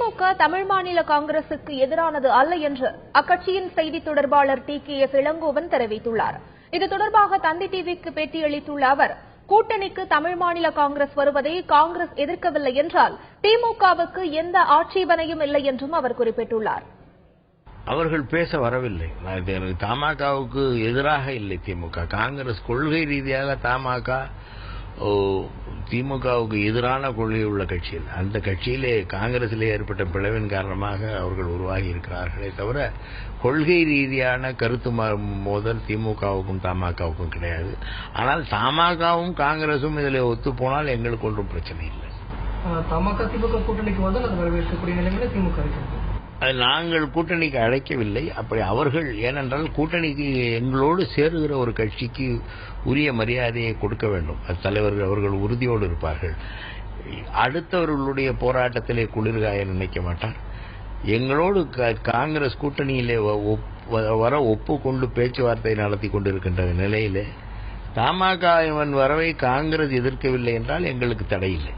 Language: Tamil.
திமுக தமிழ் மாநில காங்கிரசுக்கு எதிரானது அல்ல என்று அக்கட்சியின் செய்தி தொடர்பாளர் TKS இளங்கோவன் தெரிவித்துள்ளார். இது தொடர்பாக தந்தி டிவிக்கு பேட்டியளித்துள்ள அவர், கூட்டணிக்கு தமிழ் மாநில காங்கிரஸ் வருவதை காங்கிரஸ் எதிர்க்கவில்லை என்றால் திமுகவுக்கு எந்த ஆட்சேபனையும் இல்லை என்றும் அவர் குறிப்பிட்டுள்ளார். அவர்கள் பேச வரவில்லை. தமாகவுக்கு எதிராக இல்லை திமுக. காங்கிரஸ் கொள்கை ரீதியாக திமுகவுக்கு எதிரான கொள்கை உள்ள கட்சியில், அந்த கட்சியிலே காங்கிரசிலே ஏற்பட்ட பிளவின் காரணமாக அவர்கள் உருவாகி இருக்கிறார்களே தவிர கொள்கை ரீதியான கருத்து மோதல் திமுகவுக்கும் தமாகவுக்கும் கிடையாது. ஆனால் தமாகவும் காங்கிரசும் இதில் ஒத்து போனால் எங்களுக்கு ஒன்றும் பிரச்சனை இல்லை. தமாக திமுக கூட்டணிக்கு வந்தால் அது வரவேற்கக்கூடிய நிலைமையில திமுக இருக்கிறது. நாங்கள் கூட்டணிக்கு அழைக்கவில்லை. அப்படி அவர்கள், ஏனென்றால் கூட்டணிக்கு எங்களோடு சேருகிற ஒரு கட்சிக்கு உரிய மரியாதையை கொடுக்க வேண்டும். தலைவர்கள் அவர்கள் உறுதியோடு இருப்பார்கள். அடுத்தவர்களுடைய போராட்டத்திலே குளிர்காய நினைக்க மாட்டார். எங்களோடு காங்கிரஸ் கூட்டணியிலே வர ஒப்புக்கொண்டு பேச்சுவார்த்தை நடத்தி கொண்டிருக்கின்ற நிலையிலே தமாக வரவை காங்கிரஸ் எதிர்க்கவில்லை என்றால் எங்களுக்கு தடை இல்லை.